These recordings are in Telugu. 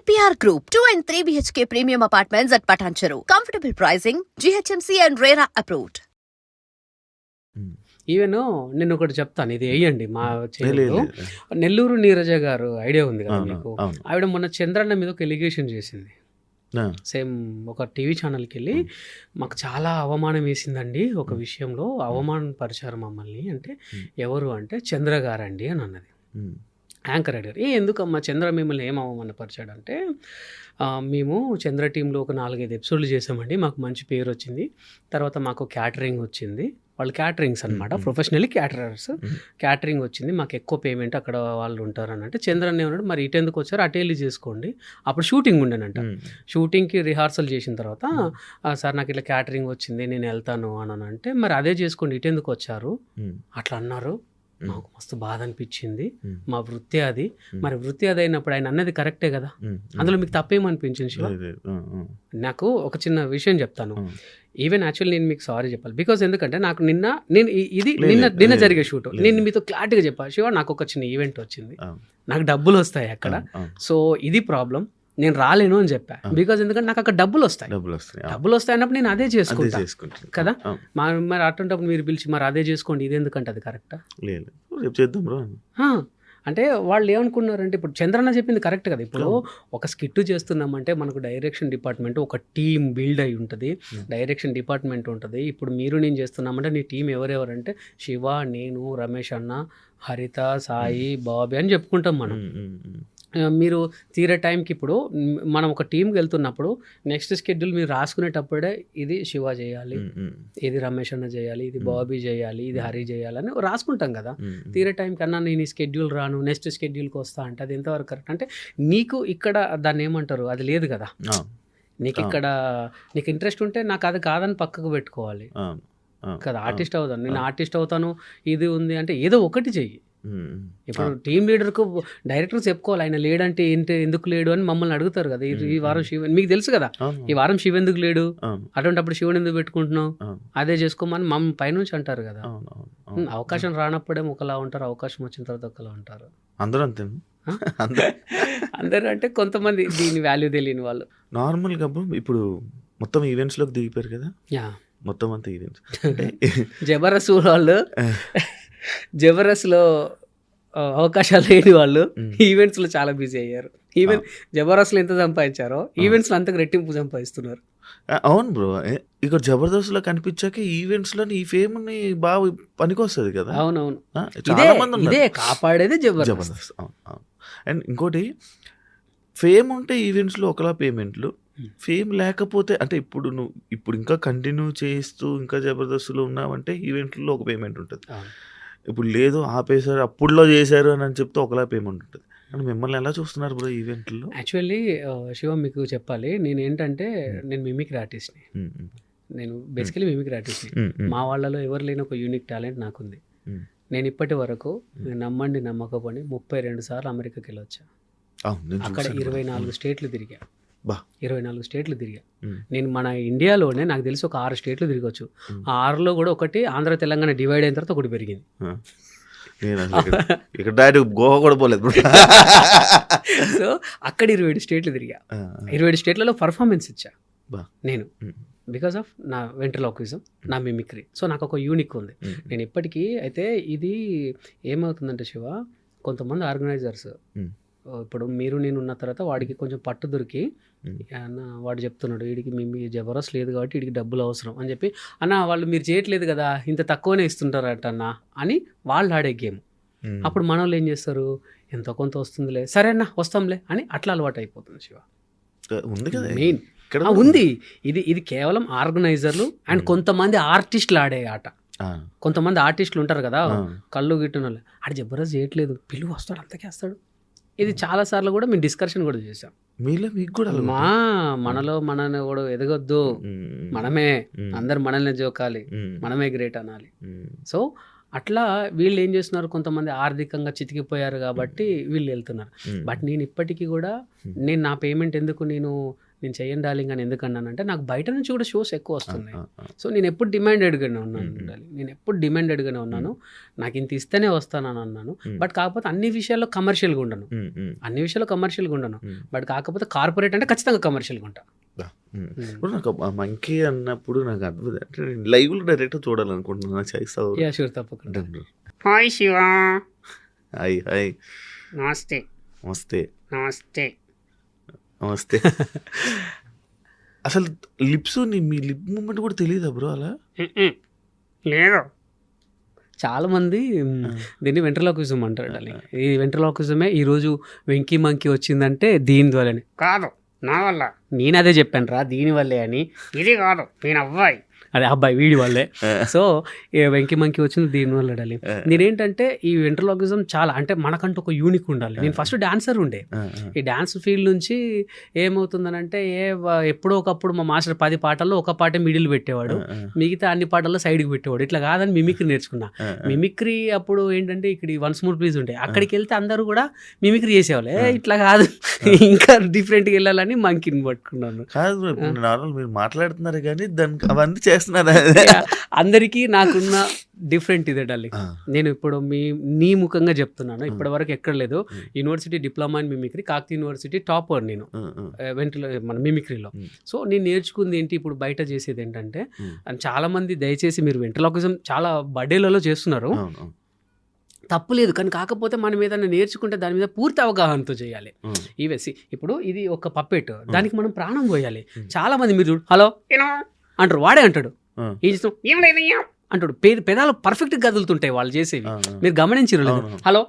APR Group, 2 and 3 BHK premium apartments at Patancheru. Comfortable pricing, GHMC and RERA approved. Even నేను ఒకటి చెప్తాను, ఇది వేయండి మా లేదు, ఛానల్లో. లేదు. నెల్లూరు నీరజ గారు ఐడియా ఉంది కదా అవును, మీకు? అవును. ఆవిడ మొన్న చంద్రన్న మీద ఒక ఎలిగేషన్ చేసింది. ఆ, సేమ్ ఒక టీవీ ఛానల్కి వెళ్ళి మాకు చాలా అవమానం వేసిందండి ఒక విషయంలో, అవమానపరిచారు మమ్మల్ని అంటే ఎవరు అంటే చంద్ర గారండి అని అన్నది. ఉమ్, యాంకర్ అడిగారు, ఎందుకమ్మా చంద్ర మిమ్మల్ని ఏం అవమానపరిచాడంటే, మేము చంద్ర టీంలో ఒక 4-5 ఎపిసోడ్లు చేసామండి, మాకు మంచి పేరు వచ్చింది, తర్వాత మాకు క్యాటరింగ్ వచ్చింది, వాళ్ళు క్యాటరింగ్స్ అనమాట, ప్రొఫెషనల్లీ క్యాటరర్స్, క్యాటరింగ్ వచ్చింది, మాకు ఎక్కువ పేమెంట్ అక్కడ వాళ్ళు ఉంటారు అని అంటే, చంద్రన్ ఏమన్నాడు, మరి ఇటెందుకు వచ్చారు, అటు వెళ్ళి చేసుకోండి. అప్పుడు షూటింగ్ ఉండేనంట. షూటింగ్కి రిహార్సల్ చేసిన తర్వాత, సార్ నాకు ఇట్లా క్యాటరింగ్ వచ్చింది నేను వెళ్తాను అని అంటే, మరి అదే చేసుకోండి ఇటెందుకు వచ్చారు అట్లా అన్నారు. నాకు మస్తు బాధ అనిపించింది, మా వృత్తి అది, మరి వృత్తి అది అయినప్పుడు ఆయన అన్నది కరెక్టే కదా, అందులో మీకు తప్పేమనిపించింది శివ? లేదు, లేదు. నాకు ఒక చిన్న విషయం చెప్తాను. ఈవెన్ యాక్చువల్ నేను మీకు సారీ చెప్పాలి, బికాజ్ ఎందుకంటే నాకు నేను ఇది నిన్న జరిగే షూట్ నేను మీతో క్లారిటీగా చెప్పాను శివ, నాకు ఒక చిన్న ఈవెంట్ వచ్చింది, నాకు డబ్బులు వస్తాయి అక్కడ, సో ఇది ప్రాబ్లం, నేను రాలేను అని చెప్పా. బికాజ్ ఎందుకంటే నాకు అక్కడ డబ్బులు వస్తాయి అన్నప్పుడు నేను అదే చేసుకుంటాను కదా. మరి అటువంటిప్పుడు మీరు పిలిచి మరి అదే చేసుకోండి ఇది ఎందుకంటే అది కరెక్టా? లేదు, రేపు చేద్దాం బ్రో. అంటే వాళ్ళు ఏమనుకున్నారంటే, ఇప్పుడు చంద్రన్న చెప్పింది కరెక్ట్ కదా. ఇప్పుడు ఒక స్కిట్ చేస్తున్నామంటే మనకు డైరెక్షన్ డిపార్ట్మెంట్, ఒక టీం బిల్డ్ అయి ఉంటుంది, డైరెక్షన్ డిపార్ట్మెంట్ ఉంటుంది. ఇప్పుడు మీరు నేను చేస్తున్నామంటే నీ టీం ఎవరెవరంటే శివ, నేను, రమేష్ అన్న, హరిత, సాయి, బాబీ అని చెప్పుకుంటాం మనం. మీరు తీరే టైంకి ఇప్పుడు మనం ఒక టీంకి వెళ్తున్నప్పుడు నెక్స్ట్ షెడ్యూల్ మీరు రాసుకునేటప్పుడే ఇది శివ చేయాలి, ఇది రమేష్ అన్న చేయాలి, ఇది బాబీ చేయాలి, ఇది హరి చేయాలి అని రాసుకుంటాం కదా. తీరే టైం కన్నా నేను ఈ షెడ్యూల్ రాను నెక్స్ట్ షెడ్యూల్కి వస్తా అంటే అది ఎంతవరకు కరెక్ట్? అంటే నీకు ఇక్కడ దాన్ని ఏమంటారు, అది లేదు కదా. నీకు ఇక్కడ నీకు ఇంట్రెస్ట్ ఉంటే నాకు అది కాదని పక్కకు పెట్టుకోవాలి కదా. ఆర్టిస్ట్ అవుతాను, నేను ఆర్టిస్ట్ అవుతాను ఇది ఉంది అంటే ఏదో ఒకటి చెయ్యి. ఇప్పుడు టీమ్ లీడర్కు డైరెక్టర్ చెప్పుకోవాలి, ఆయన లేడంటే ఏంటి, ఎందుకు లేడు అని మమ్మల్ని అడుగుతారు కదా. ఈ వారం శివ మీకు తెలుసు కదా, ఈ వారం శివ ఎందుకు లేడు, అటువంటిప్పుడు శివుని ఎందుకు పెట్టుకుంటున్నావు, అదే చేసుకోమని మమ్మల్ని పైనుంచి అంటారు కదా. అవకాశం రానప్పుడేమో ఒకలా ఉంటారు, అవకాశం వచ్చిన తర్వాత ఒకలా ఉంటారు. అందరూ అంతే. అందరూ అంటే కొంతమంది దీని వాల్యూ తెలియని వాళ్ళు. నార్మల్గా ఇప్పుడు మొత్తం ఈవెంట్స్లోకి దిగిపోయారు కదా, మొత్తం అంతా ఈవెంట్స్. జబర్దస్త్ వాళ్ళు జబర్దస్త్లో అవకాశాలు లేని వాళ్ళు ఈవెంట్స్లో చాలా బిజీ అయ్యారు. ఈవెన్ జబర్దస్త్లో ఎంత సంపాదించారో ఈవెంట్స్లో అంతకు రెట్టింపు సంపాదిస్తున్నారు. అవును బ్రో, ఇక్కడ జబర్దస్త్లో కనిపించాక ఈవెంట్స్లో ఈ ఫేమ్ బాగా పనికొస్తుంది కదా. అవునవును, చాలా మంది ఇదే కాపాడేది జబర్దస్త్. అండ్ ఇంకోటి, ఫేమ్ ఉంటే ఈవెంట్స్లో ఒకలా పేమెంట్లు, ఫేమ్ లేకపోతే అంటే ఇప్పుడు ఇంకా కంటిన్యూ చేస్తూ ఇంకా జబర్దస్త్లో ఉన్నామంటే ఈవెంట్లో ఒక పేమెంట్ ఉంటుంది. ఇప్పుడు లేదు ఆపేశారు అప్పుడులో చేశారు అని చెప్తే ఒకలా పేమెంట్ ఉంటుంది. అంటే మిమ్మల్ని ఎలా చూస్తున్నారు బ్రో ఈవెంట్లో? యాక్చువల్లీ శివ మీకు చెప్పాలి, నేను ఏంటంటే నేను మిమిక్రీ ఆర్టిస్ట్ని, నేను బేసికలీ మిమిక్రీ ఆర్టిస్ట్ని. మా వాళ్ళలో ఎవరు లేని ఒక యూనిక్ టాలెంట్ నాకుంది. నేను ఇప్పటి వరకు నమ్మండి నమ్మకపోండి 32 సార్లు అమెరికాకి వెళ్ళొచ్చా. అక్కడ 24 స్టేట్లు తిరిగా. 24 స్టేట్లు తిరిగా. నేను మన ఇండియాలోనే నాకు తెలిసి ఒక 6 స్టేట్లు తిరగచ్చు. ఆ 6లో కూడా ఒకటి ఆంధ్ర తెలంగాణ డివైడ్ అయిన తర్వాత ఒకటి పెరిగింది. గోవా కూడా పోలేదు. సో అక్కడ 27 స్టేట్లు తిరిగా. 27 స్టేట్లలో పర్ఫార్మెన్స్ ఇచ్చా నేను, బికాస్ ఆఫ్ నా వెంట్రలోక్విజం, నా మిమిక్రీ. సో నాకు ఒక యూనిక్ ఉంది. నేను ఇప్పటికీ అయితే ఇది ఏమవుతుందంటే శివ, కొంతమంది ఆర్గనైజర్స్ ఇప్పుడు మీరు నేను ఉన్న తర్వాత వాడికి కొంచెం పట్టు దొరికి వాడు చెప్తున్నాడు వీడికి మీ జబర్దస్త్ లేదు కాబట్టి వీడికి డబ్బులు అవసరం అని చెప్పి, అన్న వాళ్ళు మీరు చేయట్లేదు కదా ఇంత తక్కువనే ఇస్తుంటారట అన్న అని వాళ్ళు ఆడే గేమ్. అప్పుడు మన వాళ్ళు ఏం చేస్తారు, ఎంతో కొంత వస్తుందిలే సరే అన్న వస్తాంలే అని అట్లా అలవాటు అయిపోతుంది శివ. మెయిన్ ఉంది ఇది కేవలం ఆర్గనైజర్లు అండ్ కొంతమంది ఆర్టిస్టులు ఆడే ఆట. కొంతమంది ఆర్టిస్టులు ఉంటారు కదా కళ్ళు గిట్టిన వాళ్ళు, ఆడ జబర్దస్త్ చేయట్లేదు పిలువ వస్తాడు అంతకే వస్తాడు. ఇది చాలా సార్లు కూడా మేము డిస్కషన్ కూడా చేసాం. మనలో మనని కూడా ఎదగొద్దు, మనమే అందరు మనల్ని జోకాలి, మనమే గ్రేట్ అనాలి. సో అట్లా వీళ్ళు ఏం చేస్తున్నారు, కొంతమంది ఆర్థికంగా చితికిపోయారు కాబట్టి వీళ్ళు వెళ్తున్నారు. బట్ నేను ఇప్పటికీ కూడా నేను నా పేమెంట్ ఎందుకు నేను నేను చెయ్యను డార్లింగ్ అని ఎందుకు అన్నానంటే నాకు బయట నుంచి కూడా షోస్ ఎక్కువ వస్తున్నాయి. సో నేను ఎప్పుడు డిమాండెడ్గానే ఉన్నాను డార్లింగ్, నేను ఎప్పుడు డిమాండెడ్గానే ఉన్నాను, నాకు ఇంత ఇస్తేనే వస్తానని అన్నాను. బట్ కాకపోతే అన్ని విషయాల్లో కమర్షియల్గా ఉండను, అన్ని విషయాల్లో కమర్షియల్గా ఉండను. బట్ కాకపోతే కార్పొరేట్ అంటే ఖచ్చితంగా కమర్షియల్గా ఉంటా. ఇప్పుడు నాకు మంకీ అన్నప్పుడు నాకు అద్భుతం అంటే లైవ్లో డైరెక్ట్ చూడాలనుకుంటున్నాను. నాకు చేస్తావు? యా షూర్, తప్పకుండా. హాయ్ శివ. Hi hi. నమస్తే. నమస్తే. నమస్తే. నమస్తే. అసలు లిప్స్ మీ లిప్ మూమెంట్ కూడా తెలియదా బ్రో అలా? లేదు. చాలా మంది దీన్ని వెంట్రలాక్విజం అంటారు డార్లింగ్. ఈ వెంట్రలాక్విజమే ఈరోజు వెంకీ మంకీ వచ్చిందంటే దీని ద్వారానే. కాదు, నా వల్ల. నేను అదే చెప్పాను రా, దీనివల్లే అని. ఇది కాదు, నేను అబ్బాయి. అదే అబ్బాయి వీడి వల్లే. సో వెంకీ మంకీ వచ్చింది దీనివల్ల డార్లింగ్. నేనేంటంటే ఈ వెంట్రలాక్విజం చాలా అంటే మనకంటూ ఒక యూనిక్ ఉండాలి. నేను ఫస్ట్ డాన్సర్ ఉండే, ఈ డాన్స్ ఫీల్డ్ నుంచి ఏమవుతుందనంటే ఎప్పుడో ఒకప్పుడు మా మాస్టర్ 10 పాటల్లో ఒక పాటే మిడిల్ పెట్టేవాడు, మిగతా అన్ని పాటల్లో సైడ్కి పెట్టేవాడు. ఇట్లా కాదని మిమిక్రీ నేర్చుకున్నా. మిమిక్రీ అప్పుడు ఏంటంటే ఇక్కడ వన్స్ మోర్ ప్లీజ్ ఉండే, అక్కడికి వెళ్తే అందరూ కూడా మిమిక్రీ చేసేవాళ్ళు. ఇట్లా కాదు, ఇంకా డిఫరెంట్గా వెళ్ళాలని మంకీని పట్టుకున్నాను. కాదు నార్మల్ మీరు మాట్లాడుతున్నారు కానీ దానికి అవన్నీ చేస్తున్నారు. అందరికీ నాకున్న డిఫరెంట్ ఇదే డార్లింగ్. నేను ఇప్పుడు నీ ముఖంగా చెప్తున్నాను, ఇప్పటి వరకు ఎక్కడ లేదు. University diploma in mimicry, Kakatiya university topper నేను మన మిమిక్రీలో. సో నేను నేర్చుకుంది ఏంటి, ఇప్పుడు బయట చేసేది ఏంటంటే, చాలా మంది దయచేసి మీరు వెంట్రలాక్విజం చాలా బర్త్డేలలో చేస్తున్నారు, తప్పులేదు. కానీ కాకపోతే మనం ఏదైనా నేర్చుకుంటే దాని మీద పూర్తి అవగాహనతో చేయాలి. ఈవెసి ఇప్పుడు ఇది ఒక పప్పెట్, దానికి మనం ప్రాణం పోయాలి. చాలా మంది మీరు హలో అంటారు, వాడే అంటాడు ఏం లేదయ్యా అంటాడు. పెదాలు పర్ఫెక్ట్గా కదులుతుంటాయి వాళ్ళు చేసేవి, మీరు గమనించారు లేదు? హలో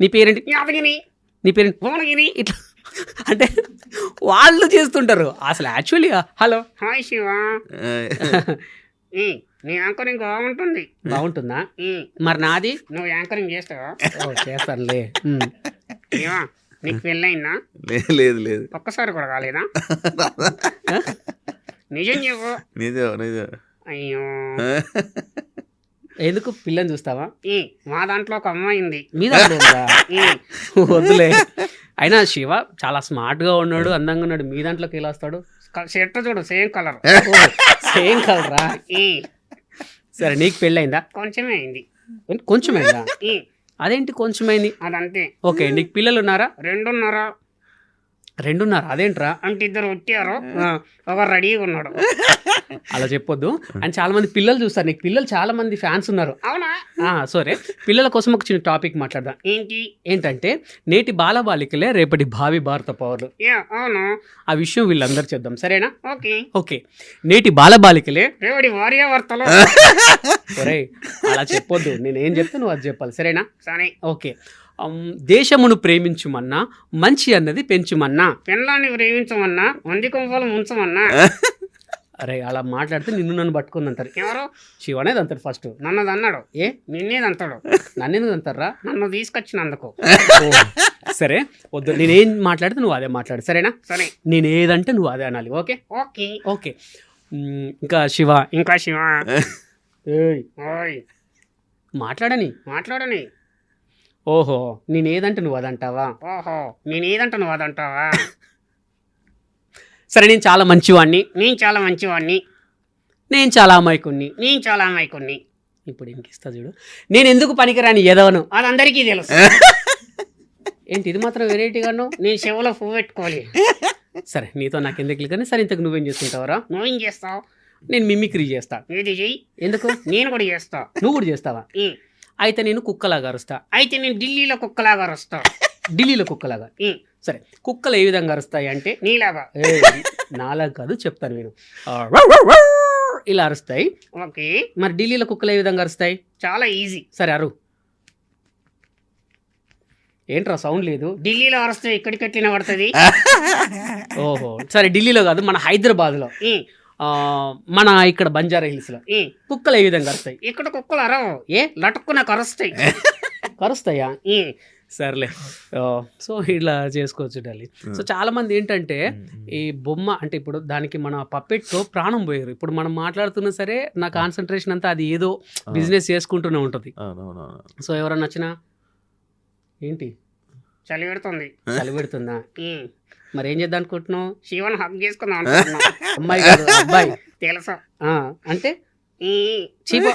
నీ పేరేంటి, నీ పేరేంటి, ఇట్లా అంటే వాళ్ళు చేస్తుంటారు. అసలు యాక్చువల్లీ హలో హాయ్ శివ. నీ యాంకరింగ్ బాగుంటుంది. బాగుంటుందా? మరి నాది నువ్వు యాంకరింగ్ చేస్తావా? చేస్తానులే. నీకు పెళ్ళయిందా? లేదు లేదు. ఒక్కసారి కూడా కాలేదా? నిజం చెప్పు. నిజం. అయ్యో, ఎందుకు పిల్లని చూస్తావా? మా దాంట్లో ఒక అమ్మాయి ఉంది. మీ దాంట్లో వద్దులే. అయినా శివ చాలా స్మార్ట్ గా ఉన్నాడు, అందంగా ఉన్నాడు. మీ దాంట్లోకి ఎలా వస్తాడు? షర్ట్ చూడు, సేమ్ కలర్. సేమ్ కలరా? సరే, నీకు పెళ్ళయిందా? కొంచెమే అయింది. కొంచెమైందా? అదేంటి కొంచెమైంది? అదంతే. ఓకే, నీకు పిల్లలు ఉన్నారా? 2.5. అదేంట్రా? అంటే 2 వచ్చారు, ఒక రెడీగా ఉన్నాడు. అలా చెప్పొద్దు. అండ్ చాలా మంది పిల్లలు చూస్తారు, నీకు పిల్లలు చాలా మంది ఫ్యాన్స్ ఉన్నారు. అవునా? సరే, పిల్లల కోసం ఒక చిన్న టాపిక్ మాట్లాడదాం. ఏంటంటే నేటి బాలబాలికలే రేపటి భావి భారత పౌరులు. అవును, ఆ విషయం వీళ్ళందరూ చేద్దాం, సరేనా? ఓకే. నేటి బాలబాలికలే రేపటి భార్యాభర్తలు. సరే, అలా చెప్పొద్దు. నేనేం చెప్తే నువ్వు అది చెప్పాలి, సరేనా? సరే. ఓకే. దేశమును ప్రేమించుమన్నా, మంచి అన్నది పెంచుమన్నా, పెళ్ళాన్ని ప్రేమించమన్నా, మంది కొంపలు ముంచమన్నా. అరే అలా మాట్లాడితే నన్ను పట్టుకుంది అంటారు. ఎవరు? శివనేది అంటారు ఫస్ట్. నన్నది అన్నాడు. నిన్నేది అంటాడు. నన్నేది అంటారా? నన్ను తీసుకొచ్చినందుకు. సరే వద్దు, నేనేం మాట్లాడితే నువ్వు అదే మాట్లాడు, సరేనా? సరే. నేనేదంటే నువ్వు అదే అనాలి. ఓకే. ఇంకా శివ. మాట్లాడని. ఓహో, నేనేదంటే నువ్వు అదంటావా? సరే, నేను చాలా మంచివాణ్ణి. నేను చాలా అమాయకుణ్ణి. ఇప్పుడు ఇంకిస్తా చూడు. నేను ఎందుకు పనికిరాని ఎదవను, అది అందరికీ తెలుసు. ఏంటి ఇది మాత్రం వెరైటీగాను? నేను చెవులో పువ్వు పెట్టుకోవాలి. సరే, నీతో నాకు ఎందుకు కానీ. సరే, ఇంతకు నువ్వేం చేస్తుంటావరా? నువ్వేం చేస్తావు? నేను మిమిక్రీ చేస్తా. ఏది చెయ్యి. ఎందుకు? నేను కూడా చేస్తా. నువ్వు కూడా చేస్తావా? అయితే నేను కుక్కలాగా అరుస్తా. అయితే నేను ఢిల్లీలో కుక్కలాగా అరుస్తా. ఢిల్లీలో కుక్కలాగా. సరే, కుక్కలు ఏ విధంగా అరుస్తాయి అంటే నీలాగా. నాలాగా కాదు, చెప్తాను నేను. ఇలా అరుస్తాయి. ఓకే. మరి ఢిల్లీలో కుక్కలు ఏ విధంగా అరుస్తాయి? చాలా ఈజీ. సరే అరు. ఏంట్రా సౌండ్ లేదు? ఢిల్లీలో అరుస్తే ఎక్కడికెట్లిన పడుతుంది. ఓహో, సరే, ఢిల్లీలో కాదు, మన హైదరాబాద్లో, మన ఇక్కడ బంజారా హిల్స్ లో కుక్కలు ఏ విధంగా అరుస్తాయి? ఇక్కడ కుక్కలు అరవు. లటుక్కున కరుస్తాయి. కరుస్తాయా? సర్లే. సో ఇలా చేసుకోవచ్చు డాలి. సో చాలా మంది ఏంటంటే ఈ బొమ్మ అంటే ఇప్పుడు దానికి మన పప్పెట్తో ప్రాణం పోయారు. ఇప్పుడు మనం మాట్లాడుతున్నా సరే నా కాన్సన్ట్రేషన్ అంతా అది ఏదో బిజినెస్ చేసుకుంటూనే ఉంటుంది. సో ఎవరన్నా వచ్చినా ఏంటి చలి పెడుతుంది. చలి పెడుతుందా? ఉమ్. మరి ఏం చేద్దాం అనుకుంటున్నావు? శివన్ హక్ చేసుకుందాం అనుకుంటున్నా. అమ్మాయి కాదు, అబ్బాయి. తెలుసా? ఆ, అంటే ఈ చీప.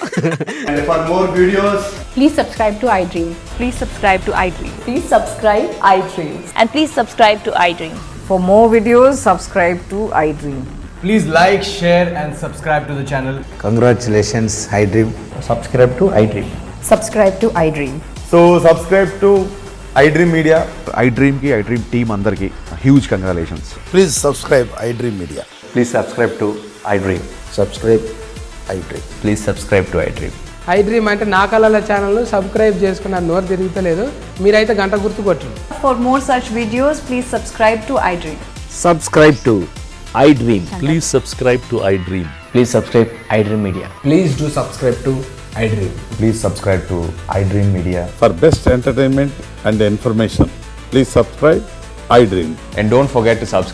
And for more videos, Please subscribe to iDream. Please subscribe to iDream. Please subscribe iDream. And please subscribe to iDream. For more videos, subscribe to iDream. please like, share, and subscribe to the channel. Congratulations, iDream. Subscribe to iDream. Subscribe to iDream. So, subscribe to iDream Media. iDream ki iDream team అందరికి huge congratulations. Please subscribe iDream Media. Please subscribe to iDream. Subscribe iDream. Please subscribe to iDream. iDream అంటే నా కళల ఛానల్ సబ్స్క్రైబ్ చేసుకున్న నోరు తిరుగుతలేదు, మీరైతే గంట గుర్తు కొట్టండి. For more such videos, please subscribe to iDream. Subscribe to iDream. Please subscribe to iDream. Please subscribe iDream Media. Please do subscribe to iDream. Please subscribe to iDream Media. For best entertainment and information, please subscribe iDream. And don't forget to subscribe